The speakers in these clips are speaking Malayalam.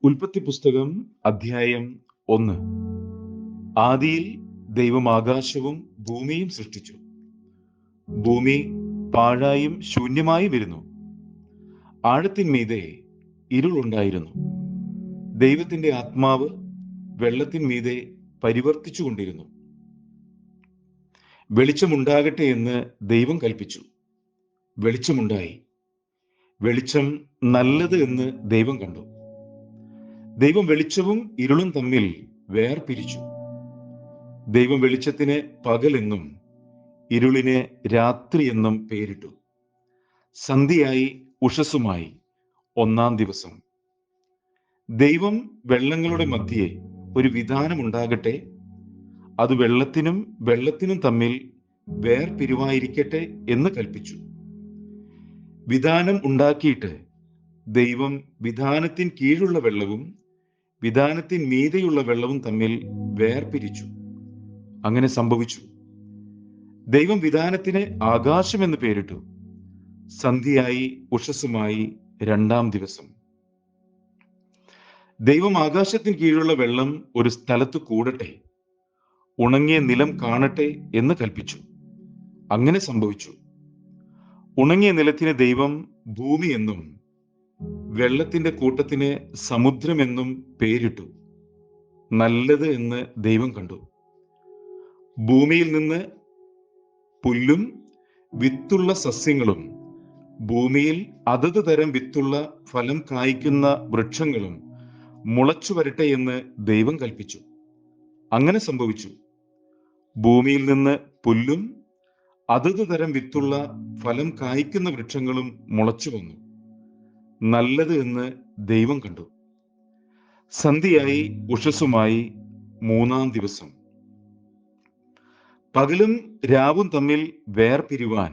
ഉൽപ്പത്തി പുസ്തകം അധ്യായം 1. ആദിയിൽ ദൈവം ആകാശവും ഭൂമിയും സൃഷ്ടിച്ചു. ഭൂമി പാഴായും ശൂന്യമായും ഇരുന്നു. ആഴത്തിന്മീതെ ഇരുളുണ്ടായിരുന്നു. ദൈവത്തിന്റെ ആത്മാവ് വെള്ളത്തിന്മീതെ പരിവർത്തിച്ചുകൊണ്ടിരുന്നു. വെളിച്ചമുണ്ടാകട്ടെ എന്ന് ദൈവം കൽപ്പിച്ചു. വെളിച്ചമുണ്ടായി. വെളിച്ചം നല്ലത് എന്ന് ദൈവം കണ്ടു. ദൈവം വെളിച്ചവും ഇരുളും തമ്മിൽ വേർപിരിച്ചു. ദൈവം വെളിച്ചത്തിന് പകലെന്നും ഇരുളിന് രാത്രിയെന്നും പേരിട്ടു. സന്ധ്യയായി ഉഷസ്സുമായി 1-ാം ദിവസം. ദൈവം വെള്ളങ്ങളുടെ മധ്യേ ഒരു വിധാനമുണ്ടാകട്ടെ, അത് വെള്ളത്തിനും തമ്മിൽ വേർപിരിവായിരിക്കട്ടെ എന്ന് കൽപ്പിച്ചു. വിധാനം ഉണ്ടാക്കിയിട്ട് ദൈവം വിധാനത്തിൻ കീഴുള്ള വെള്ളവും വിധാനത്തിൻ മീതെയുള്ള വെള്ളവും തമ്മിൽ വേർപിരിച്ചു. അങ്ങനെ സംഭവിച്ചു. ദൈവം വിധാനത്തിന് ആകാശം എന്ന് പേരിട്ടു. സന്ധ്യയായി ഉഷസ്സുമായി 2-ാം ദിവസം. ദൈവം ആകാശത്തിന് കീഴുള്ള വെള്ളം ഒരു സ്ഥലത്ത് കൂടട്ടെ, ഉണങ്ങിയ നിലം കാണട്ടെ എന്ന് കൽപ്പിച്ചു. അങ്ങനെ സംഭവിച്ചു. ഉണങ്ങിയ നിലത്തിന് ദൈവം ഭൂമി എന്നും വെള്ളത്തിന്റെ കൂട്ടത്തിന് സമുദ്രമെന്നും പേരിട്ടു. നല്ലത് എന്ന് ദൈവം കണ്ടു. ഭൂമിയിൽ നിന്ന് പുല്ലും വിത്തുള്ള സസ്യങ്ങളും ഭൂമിയിൽ അതത് തരം വിത്തുള്ള ഫലം കായ്ക്കുന്ന വൃക്ഷങ്ങളും മുളച്ചു വരട്ടെ എന്ന് ദൈവം കൽപ്പിച്ചു. അങ്ങനെ സംഭവിച്ചു. ഭൂമിയിൽ നിന്ന് പുല്ലും അതത് തരം വിത്തുള്ള ഫലം കായ്ക്കുന്ന വൃക്ഷങ്ങളും മുളച്ചു വന്നു. നല്ലത് എന്ന് ദൈവം കണ്ടു. സന്ധ്യയായി ഉഷസ്സുമായി 3-ാം ദിവസം. പകലും രാവും തമ്മിൽ വേർപിരിവാൻ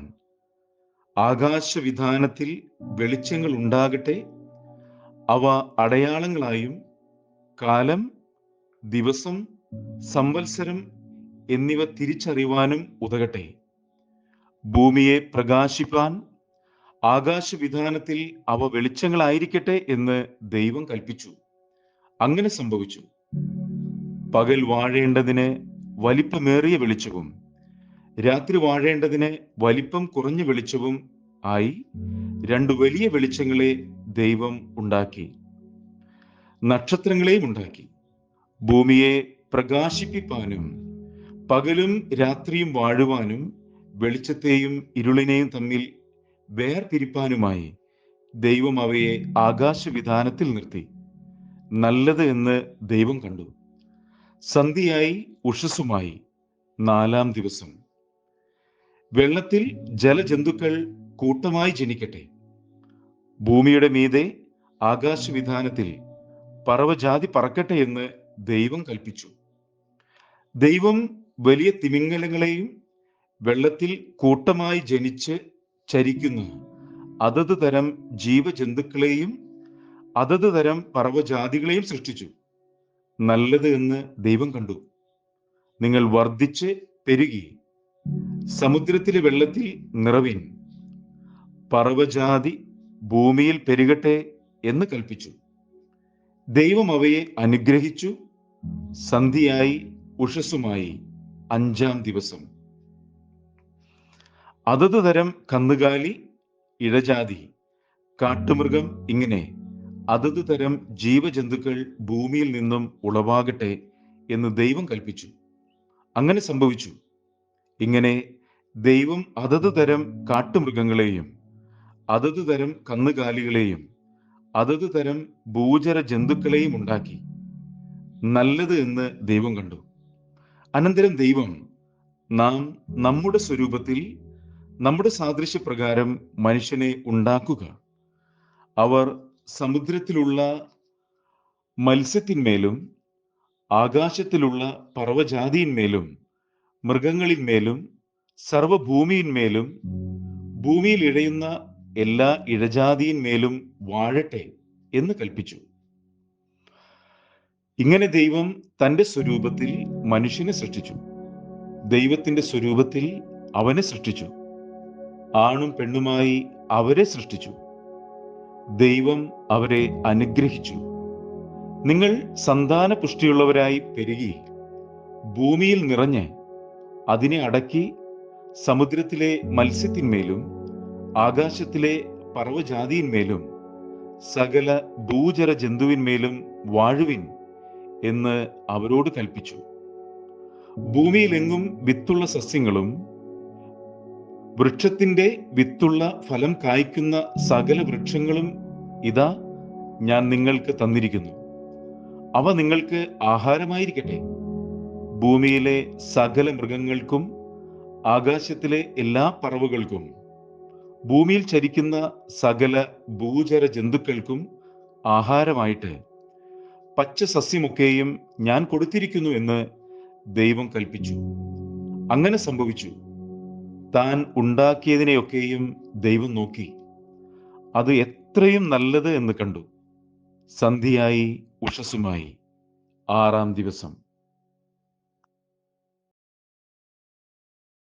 ആകാശവിധാനത്തിൽ വെളിച്ചങ്ങൾ ഉണ്ടാകട്ടെ, അവ അടയാളങ്ങളായും കാലം, ദിവസം, സംവത്സരം എന്നിവ തിരിച്ചറിയുവാനും ഉതകട്ടെ. ഭൂമിയെ പ്രകാശിപ്പാൻ ആകാശവിധാനത്തിൽ അവ വെളിച്ചങ്ങളായിരിക്കട്ടെ എന്ന് ദൈവം കൽപ്പിച്ചു. അങ്ങനെ സംഭവിച്ചു. പകൽ വാഴേണ്ടതിന് വലിപ്പമേറിയ വെളിച്ചവും രാത്രി വാഴേണ്ടതിന് വലിപ്പം കുറഞ്ഞ വെളിച്ചവും ആയി 2 വലിയ വെളിച്ചങ്ങളെ ദൈവം ഉണ്ടാക്കി. നക്ഷത്രങ്ങളെയും ഉണ്ടാക്കി. ഭൂമിയെ പ്രകാശിപ്പിപ്പാനും പകലും രാത്രിയും വാഴുവാനും വെളിച്ചത്തെയും ഇരുളിനെയും തമ്മിൽ വേർപിരിപ്പാനുമായി ദൈവം അവയെ ആകാശവിധാനത്തിൽ നിർത്തി. നല്ലത് എന്ന് ദൈവം കണ്ടു. സന്ധ്യയായി ഉഷസ്സുമായി 4-ാം ദിവസം. വെള്ളത്തിൽ ജലജന്തുക്കൾ കൂട്ടമായി ജനിക്കട്ടെ. ഭൂമിയുടെ മീതെ ആകാശവിധാനത്തിൽ പറവജാതി പറക്കട്ടെ എന്ന് ദൈവം കൽപ്പിച്ചു. ദൈവം വലിയ തിമിംഗലങ്ങളെയും വെള്ളത്തിൽ കൂട്ടമായി ജനിച്ച് ചരിക്കുന്ന അതത് തരം ജീവജന്തുക്കളെയും അതത് തരം പറവജാതികളെയും സൃഷ്ടിച്ചു. നല്ലത് എന്ന് ദൈവം കണ്ടു. നിങ്ങൾ വർദ്ധിച്ച് പെരുകി സമുദ്രത്തിലെ വെള്ളത്തിൽ നിറവിൻ. പറവജാതി ഭൂമിയിൽ പെരുകട്ടെ എന്ന് കൽപ്പിച്ചു. ദൈവം അവയെ അനുഗ്രഹിച്ചു. സന്ധ്യയായി ഉഷസ്സുമായി 5-ാം ദിവസം. അതത് തരം കന്നുകാലി, ഇഴജാതി, കാട്ടുമൃഗം ഇങ്ങനെ അതത് തരം ജീവജന്തുക്കൾ ഭൂമിയിൽ നിന്നും ഉളവാകട്ടെ എന്ന് ദൈവം കൽപ്പിച്ചു. അങ്ങനെ സംഭവിച്ചു. ഇങ്ങനെ ദൈവം അതത് തരം കാട്ടുമൃഗങ്ങളെയും അതത് തരം കന്നുകാലികളെയും അതത് തരം ഭൂചര ജന്തുക്കളെയും ഉണ്ടാക്കി. നല്ലത് എന്ന് ദൈവം കണ്ടു. അനന്തരം ദൈവം, നാം നമ്മുടെ സ്വരൂപത്തിൽ നമ്മുടെ സാദൃശ്യപ്രകാരം മനുഷ്യനെ ഉണ്ടാക്കുക, അവർ സമുദ്രത്തിലുള്ള മത്സ്യത്തിന്മേലും ആകാശത്തിലുള്ള പറവജാതിയിന്മേലും മൃഗങ്ങളിന്മേലും സർവഭൂമിയിന്മേലും ഭൂമിയിൽ ഇഴയുന്ന എല്ലാ ഇഴജാതിയിന്മേലും വാഴട്ടെ എന്ന് കൽപ്പിച്ചു. ഇങ്ങനെ ദൈവം തന്റെ സ്വരൂപത്തിൽ മനുഷ്യനെ സൃഷ്ടിച്ചു. ദൈവത്തിന്റെ സ്വരൂപത്തിൽ അവനെ സൃഷ്ടിച്ചു. ആണും പെണ്ണുമായി അവരെ സൃഷ്ടിച്ചു. ദൈവം അവരെ അനുഗ്രഹിച്ചു. നിങ്ങൾ സന്താന പുഷ്ടിയുള്ളവരായി പെരുകി ഭൂമിയിൽ നിറഞ്ഞ് അതിനെ അടക്കി സമുദ്രത്തിലെ മത്സ്യത്തിന്മേലും ആകാശത്തിലെ പറവജാതിയിന്മേലും സകല ഭൂചര ജന്തുവിന്മേലും വാഴുവിൻ എന്ന് അവരോട് കൽപ്പിച്ചു. ഭൂമിയിലെങ്ങും വിത്തുള്ള സസ്യങ്ങളും വൃക്ഷത്തിന്റെ വിത്തുള്ള ഫലം കായ്ക്കുന്ന സകല വൃക്ഷങ്ങളും ഇതാ ഞാൻ നിങ്ങൾക്ക് തന്നിരിക്കുന്നു. അവ നിങ്ങൾക്ക് ആഹാരമായിരിക്കട്ടെ. ഭൂമിയിലെ സകല മൃഗങ്ങൾക്കും ആകാശത്തിലെ എല്ലാ പറവകൾക്കും ഭൂമിയിൽ ചരിക്കുന്ന സകല ഭൂചര ജന്തുക്കൾക്കും ആഹാരമായിട്ട് പച്ച സസ്യമൊക്കെയും ഞാൻ കൊടുത്തിരിക്കുന്നു എന്ന് ദൈവം കൽപ്പിച്ചു. അങ്ങനെ സംഭവിച്ചു. താൻ ഉണ്ടാക്കിയതിനെയൊക്കെയും ദൈവം നോക്കി, അത് എത്രയും നല്ലത് എന്ന് കണ്ടു. സന്ധ്യയായി ഉഷസ്സുമായി 6-ാം ദിവസം.